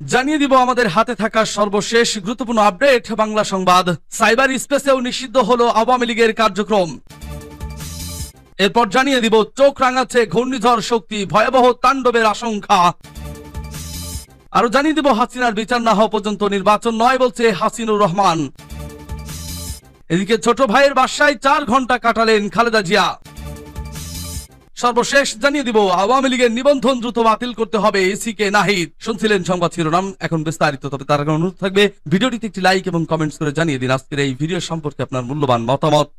জানিয়ে দিব আমাদের হাতে থাকা সর্বশেষ গুরুত্বপূর্ণ আপডেট বাংলা সংবাদ। সাইবার স্পেসেও নিষিদ্ধ হলো আওয়ামী লীগের কার্যক্রম। এরপর জানিয়ে দিব চোখ রাঙাচ্ছে ঘূর্ণিঝড় শক্তি, ভয়াবহ তাণ্ডবের আশঙ্কা। আরো জানিয়ে দিব হাসিনার বিচার না হওয়া পর্যন্ত নির্বাচন নয় বলছে হাসিনুর রহমান। এদিকে ছোট ভাইয়ের বাসায় 4 ঘন্টা কাটালেন খালেদা জিয়া। সর্বশেষ জানিয়ে দিব আওয়ামী লীগের নিবন্ধন দ্রুত বাতিল করতে হবে এসিকে নাহিদ। শুনছিলেন সংবাদ শিরোনাম, এখন বিস্তারিত। তবে তার আগে অনুরোধ থাকবে ভিডিওটিতে একটি লাইক এবং কমেন্টস করে জানিয়ে দিন আজকের এই ভিডিও সম্পর্কে আপনার মূল্যবান মতামত।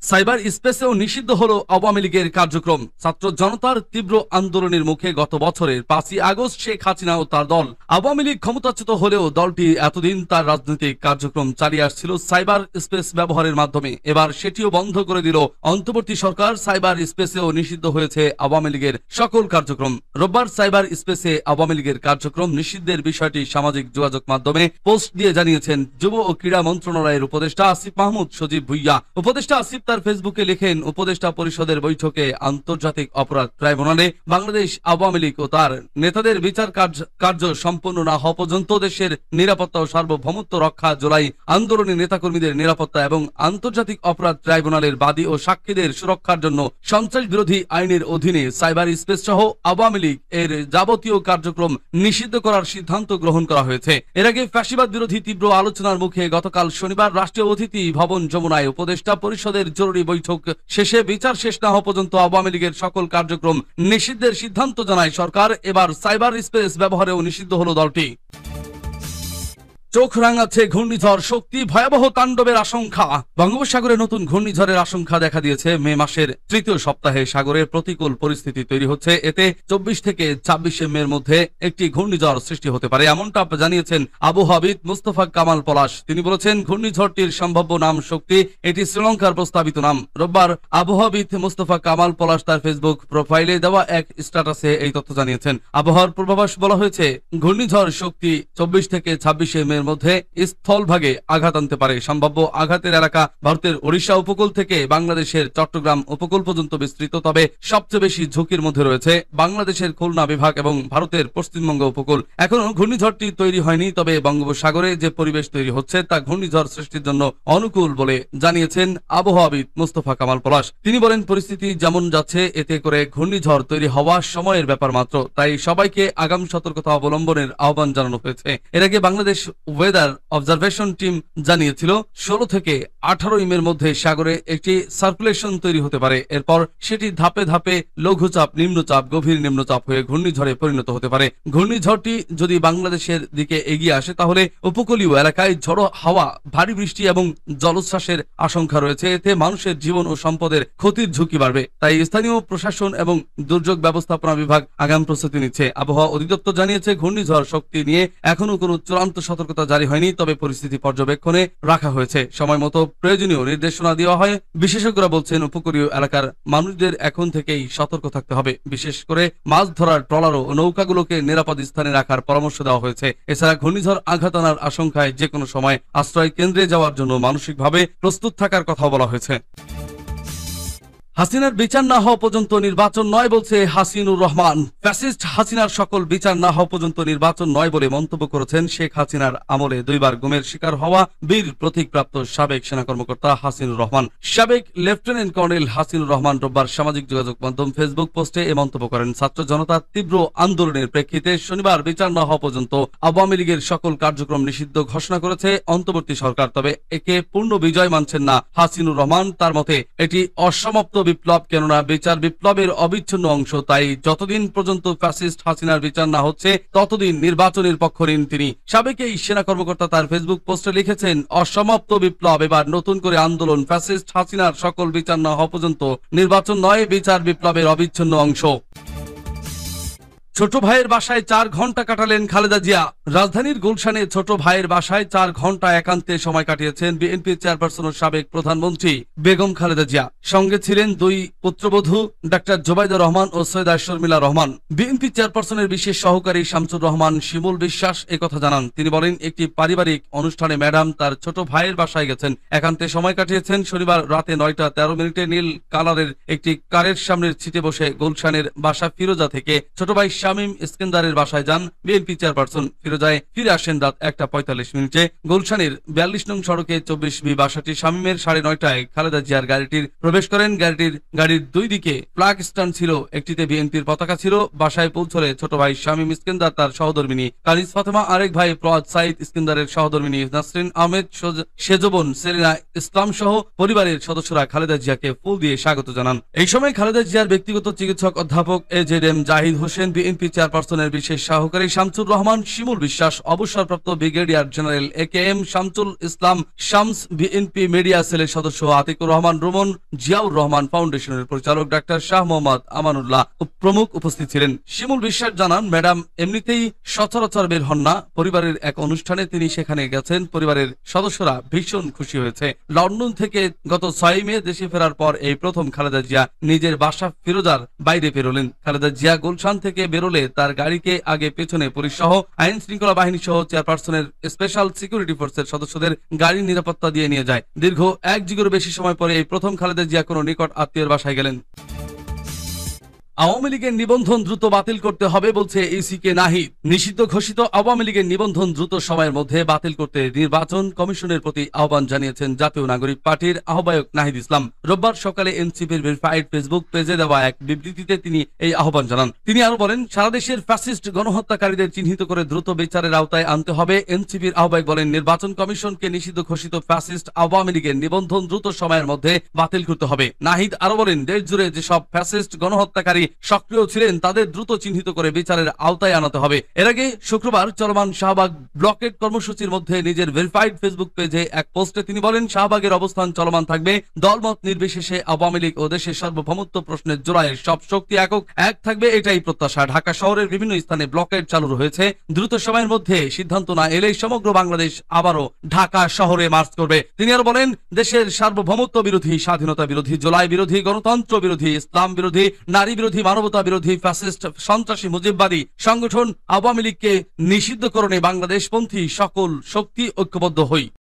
সাইবার স্পেসেও নিষিদ্ধ হলো আওয়ামী লীগের কার্যক্রম। ছাত্র জনতার তীব্র আন্দোলনের মুখে গত বছরের 5ই আগস্ট শেখ হাসিনা ও তার দল আওয়ামী লীগ ক্ষমতাচ্যুত হলেও দলটি এতদিন তার রাজনৈতিক কার্যক্রম চালিয়ে আসছিল সাইবার স্পেস ব্যবহারের মাধ্যমে। এবার সেটিও বন্ধ করে দিল অন্তর্বর্তী সরকার। সাইবার স্পেসেও নিষিদ্ধ হয়েছে আওয়ামী লীগের সকল কার্যক্রম। রোববার সাইবার স্পেসে আওয়ামী লীগের কার্যক্রম নিষিদ্ধের বিষয়টি সামাজিক যোগাযোগ মাধ্যমে পোস্ট দিয়ে জানিয়েছেন যুব ও ক্রীড়া মন্ত্রণালয়ের উপদেষ্টা আসিফ মাহমুদ সজীব ভুইয়া। উপদেষ্টা আসিফ তার ফেসবুকে লেখেন, উপদেষ্টা পরিষদের বৈঠকে আন্তর্জাতিক অপরাধ ট্রাইব্যুনালে বাংলাদেশ আওয়ামী লীগ ও তার নেতাদের বিচার কার্য সম্পন্ন না হওয়া পর্যন্ত দেশের নিরাপত্তা ও সার্বভৌমত্ব রক্ষা, জুলাই আন্দোলনের নেতাকর্মীদের নিরাপত্তা এবং আন্তর্জাতিক অপরাধ ট্রাইব্যুনালের বাদী ও সাক্ষীদের সুরক্ষার জন্য সন্ত্রাস বিরোধী আইনের অধীনে সাইবার স্পেস সহ আওয়ামী লীগ এর যাবতীয় কার্যক্রম নিষিদ্ধ করার সিদ্ধান্ত গ্রহণ করা হয়েছে। এর আগে ফ্যাসিবাদ বিরোধী তীব্র আলোচনার মুখে গতকাল শনিবার রাষ্ট্রীয় অতিথি ভবন যমুনায় উপদেষ্টা পরিষদের জরুরি বৈঠক শেষে বিচার শেষ না হওয়া পর্যন্ত আওয়ামী লীগের সকল কার্যক্রম নিষিদ্ধের সিদ্ধান্ত জানায় সরকার। এবার সাইবার স্পেস ব্যবহারেও নিষিদ্ধ হলো দলটি। চোখ রাঙাচ্ছে ঘূর্ণিঝড় শক্তি, ভয়াবহ তাণ্ডবের আশঙ্কা। বঙ্গোপসাগরে নতুন ঘূর্ণিঝড়ের আশঙ্কা দেখা দিয়েছে। মে মাসের 3য় সপ্তাহে সাগরের প্রতিকূল পরিস্থিতি তৈরি হচ্ছে। এতে 24 থেকে 26 মের মধ্যে একটি ঘূর্ণিঝড় সৃষ্টি হতে পারে, এমনটা জানিয়েছেন আবহাওয়াবিদ মুস্তফা কামাল পলাশ। তিনি বলেছেন, ঘূর্ণিঝড়টির সম্ভাব্য নাম শক্তি, এটি শ্রীলঙ্কার প্রস্তাবিত নাম। রোববার আবহাওয়াবিদ মুস্তফা কামাল পলাশ তার ফেসবুক প্রোফাইলে দেওয়া এক স্ট্যাটাসে এই তথ্য জানিয়েছেন। আবহাওয়ার পূর্বাভাস বলা হয়েছে, ঘূর্ণিঝড় শক্তি 24 থেকে 26 মে মধ্যে স্থলভাগে আঘাত আনতে পারে। সম্ভাব্য আঘাতের এলাকা ভারতের ওড়িশা উপকূল থেকে বাংলাদেশের চট্টগ্রাম উপকূল পর্যন্ত বিস্তৃত। তবে সবচেয়ে বেশি ঝুঁকির মধ্যে রয়েছে বাংলাদেশের খুলনা বিভাগ এবং ভারতের পশ্চিমবঙ্গ উপকূল। এখনো ঘূর্ণিঝড়টি তৈরি হয়নি, তবে বঙ্গোপসাগরে যে পরিবেশ তৈরি হচ্ছে তা ঘূর্ণিঝড় সৃষ্টির জন্য অনুকূল বলে জানিয়েছেন আবহাওয়াবিদ মুস্তফা কামাল পলাশ। তিনি বলেন, পরিস্থিতি যেমন যাচ্ছে এতে করে ঘূর্ণিঝড় তৈরি হওয়া সময়ের ব্যাপার মাত্র, তাই সবাইকে আগাম সতর্কতা অবলম্বনের আহ্বান জানানো হয়েছে। এর আগে বাংলাদেশ ওয়েদার অবজারভেশন টিম জানিয়েছিল 16 থেকে 18 মের মধ্যে সাগরে একটি সার্কুলেশন তৈরি হতে পারে। এরপর সেটি ধাপে ধাপে লঘুচাপ, নিম্নচাপ, গভীর নিম্নচাপ হয়ে ঘূর্ণিঝড়ে পরিণত হতে পারে। ঘূর্ণিঝড়টি যদি বাংলাদেশের দিকে এগিয়ে আসে তাহলে উপকূলীয় এলাকায় ঝড়ো হাওয়া, ভারী বৃষ্টি এবং জলোচ্ছ্বাসের আশঙ্কা রয়েছে। এতে মানুষের জীবন ও সম্পদের ক্ষতির ঝুঁকি বাড়বে। তাই স্থানীয় প্রশাসন এবং দুর্যোগ ব্যবস্থাপনা বিভাগ আগাম প্রস্তুতি নিচ্ছে। আবহাওয়া অধিদপ্তর জানিয়েছে, ঘূর্ণিঝড় শক্তি নিয়ে এখনো কোনো চূড়ান্ত সতর্কতা জারি হয়নি, তবে পরিস্থিতি পর্যবেক্ষণে রাখা হয়েছে। সময় মতো প্রয়োজনীয় নির্দেশনা দেওয়া হয়। বিশেষজ্ঞরা বলছেন, উপকূলীয় এলাকার মানুষদের এখন থেকেই সতর্ক থাকতে হবে। বিশেষ করে মাছ ধরার ট্রলার ও নৌকাগুলোকে নিরাপদ স্থানে রাখার পরামর্শ দেওয়া হয়েছে। এছাড়া ঘূর্ণিঝড় আঘাত আনার আশঙ্কায় যে কোনো সময় আশ্রয় কেন্দ্রে যাওয়ার জন্য মানসিকভাবে প্রস্তুত থাকার কথা বলা হয়েছে। হাসিনার বিচার না হওয়া পর্যন্ত নির্বাচন নয় বলছে হাসিনুর রহমান। ফ্যাসিস্ট হাসিনার সকল বিচার না হওয়া পর্যন্ত নির্বাচন নয় বলে মন্তব্য করেছেন শেখ হাসিনার আমলে 2 বার গুমের শিকার হওয়া বীর প্রতীকপ্রাপ্ত সাবেক সেনা কর্মকর্তা হাসিনুর রহমান। সাবেক লেফটেন্যান্ট কর্নেল হাসিনুর রহমান রোববার সামাজিক যোগাযোগ মাধ্যম ফেসবুক পোস্টে এ মন্তব্য করেন। ছাত্র জনতার তীব্র আন্দোলনের প্রেক্ষিতে শনিবার বিচার না হওয়া পর্যন্ত আওয়ামী লীগের সকল কার্যক্রম নিষিদ্ধ ঘোষণা করেছে অন্তর্বর্তী সরকার। তবে একে পূর্ণ বিজয় মানছেন না হাসিনুর রহমান। তার মতে এটি অসমাপ্ত বিপ্লব, কেননা বিচার বিপ্লবের অবিচ্ছিন্ন অংশ। তাই যতদিন পর্যন্ত ফ্যাসিস্ট হাসিনার বিচার না হচ্ছে ততদিন নির্বাচনের পক্ষ নেন তিনি। সাবেক এই সেনা কর্মকর্তা তার ফেসবুক পোস্টে লিখেছেন, অসমাপ্ত বিপ্লব, এবার নতুন করে আন্দোলন। ফ্যাসিস্ট হাসিনার সকল বিচার না হওয়া পর্যন্ত নির্বাচন নয়, বিচার বিপ্লবের অবিচ্ছিন্ন অংশ। ছোট ভাইয়ের বাসায় 4 ঘন্টা কাটালেন খালেদা জিয়া। রাজধানীর গুলশানে ছোট ভাইয়ের বাসায় 4 ঘন্টা একান্তে সময় কাটিয়েছেন বিএনপি চেয়ারপারসন ও সাবেক প্রধানমন্ত্রী বেগম খালেদা জিয়া। সঙ্গে ছিলেন 2 পুত্রবধূ ডাক্তার জোবাইদা রহমান ও সৈয়দা শর্মিলা রহমান। বিএনপি চেয়ারপারসনের বিশেষ সহকারী শামসুর রহমান শিমুল বিশ্বাস একথা জানান। তিনি বলেন, একটি পারিবারিক অনুষ্ঠানে ম্যাডাম তার ছোট ভাইয়ের বাসায় গেছেন, একান্তে সময় কাটিয়েছেন। শনিবার রাতে 9:13 নীল কালারের একটি কারের সামনের সিটে বসে গুলশানের বাসা ফিরোজা থেকে ছোট ভাই শামীম ইস্কেন্দারের বাসায় যান বিএনপি চেয়ারপারসন। ফিরোজায় ফিরে আসেন রাত 1:45 গুলশানের 42 নং সড়কে 24B বাসাটি শামীমের 9:30টায় খালেদা জিয়ার গাড়িটির প্রবেশ করেন। গাড়ির দুই দিকে ফ্ল্যাগ স্ট্যান্ড ছিল, একটিতে বিএনপির পতাকা ছিল। বাসায় পৌঁছলে ছোট ভাই শামীম ইস্কেন্দার, তার সহধর্মিনী কানিজ ফাতেমা, আরেক ভাই প্রয়াত সাইদ ইস্কেন্দারের সহধর্মিনী নাসরিন আহমেদ, সেজবন সেলিনা ইসলাম সহ পরিবারের সদস্যরা খালেদা জিয়াকে ফুল দিয়ে স্বাগত জানান। এই সময় খালেদা জিয়ার ব্যক্তিগত চিকিৎসক অধ্যাপক AZM জাহিদ হোসেন, বিএনপি চেয়ারপারসনের বিশেষ সহকারী শামসুর রহমান শিমুল বিশ্বাস, অবসরপ্রাপ্ত brigadier general AKM Shamsul Islam Shams, BNP media সেলের সদস্য আতিকুর রহমান রুমন, জিয়াউর রহমান ফাউন্ডেশনের পরিচালক ডাক্তার শাহ মোহাম্মদ আমানুল্লাহ প্রমুখ উপস্থিত ছিলেন। শিমুল বিশ্বাস জানান, ম্যাডাম এমনিতেই সচরাচর বের হন না। পরিবারের এক অনুষ্ঠানে তিনি সেখানে গেছেন। পরিবারের সদস্যরা ভীষণ খুশি হয়েছে। লন্ডন থেকে গত 6 মে দেশে ফেরার পর এই প্রথম খালেদা জিয়া নিজের বাসা ফিরোজার বাইরে বেরোলেন। খালেদা জিয়া গুলশান থেকে বেরোলে তার গাড়িকে আগে পেছনে পুলিশ সহ আইন শৃঙ্খলা বাহিনী সহ চেয়ারপারসনের স্পেশাল সিকিউরিটি ফোর্সের সদস্যদের গাড়ির নিরাপত্তা দিয়ে নিয়ে যায়। দীর্ঘ 1 যুগের বেশি সময় পরে এই প্রথম খালেদা জিয়া কোনো নিকট আত্মীয়ের বাসায় গেলেন। আওয়ামী লীগের নিবন্ধন দ্রুত বাতিল করতে হবে বলছে ইসিকে নাহিদ। নিষিদ্ধ ঘোষিত আওয়ামী লীগের নিবন্ধন দ্রুত সময়ের মধ্যে বাতিল করতে নির্বাচন কমিশনের প্রতি আহ্বান জানিয়েছেন জাতীয় নাগরিক পার্টির আহ্বায়ক নাহিদ ইসলাম। রোববার সকালে এনসিপির ভেরিফাইড ফেসবুক পেজে দেওয়া এক বিবৃতিতে তিনি এই আহ্বান জানান। তিনি আরো বলেন, সারা দেশের ফ্যাসিস্ট গণহত্যাকারীদের চিহ্নিত করে দ্রুত বিচারের আওতায় আনতে হবে। এনসিপির আহ্বায়ক বলেন, নির্বাচন কমিশনকে নিষিদ্ধ ঘোষিত ফ্যাসিস্ট আওয়ামী লীগের নিবন্ধন দ্রুত সময়ের মধ্যে বাতিল করতে হবে। নাহিদ আরো বলেন, দেশ জুড়ে যেসব ফ্যাসিস্ট গণহত্যাকারী সক্রিয় ছিলেন তাদের দ্রুত চিহ্নিত করে বিচারের আওতায় আনাতে হবে। এর আগে শুক্রবার চলমান শাহবাগ ব্লকেট কর্মসূচির মধ্যে নিজের ভেরিফাইড ফেসবুক পেজে এক পোস্টে তিনি বলেন, শাহবাগের অবস্থান চলমান থাকবে। দলমত নির্বিশেষে আওয়ামী লীগ ও দেশের সার্বভৌমত্ব প্রশ্নের জোড়ায় সব শক্তি এক থাকবে, এটাই প্রত্যাশা। ঢাকা শহরের বিভিন্ন স্থানে ব্লকেট চালু রয়েছে। দ্রুত সময়ের মধ্যে সিদ্ধান্ত না এলে সমগ্র বাংলাদেশ আবারও ঢাকা শহরে মার্চ করবে। তিনি আরো বলেন, দেশের সার্বভৌমত্ব বিরোধী, স্বাধীনতা বিরোধী, জুলাই বিরোধী, গণতন্ত্র বিরোধী, ইসলাম বিরোধী, নারী বিরোধী, মানবতা বিরোধী ফ্যাসিস্ট সন্ত্রাসী মুজিববাদী সংগঠন আওয়ামী লীগকে নিষিদ্ধকরণে বাংলাদেশপন্থী সকল শক্তি ঐক্যবদ্ধ হই।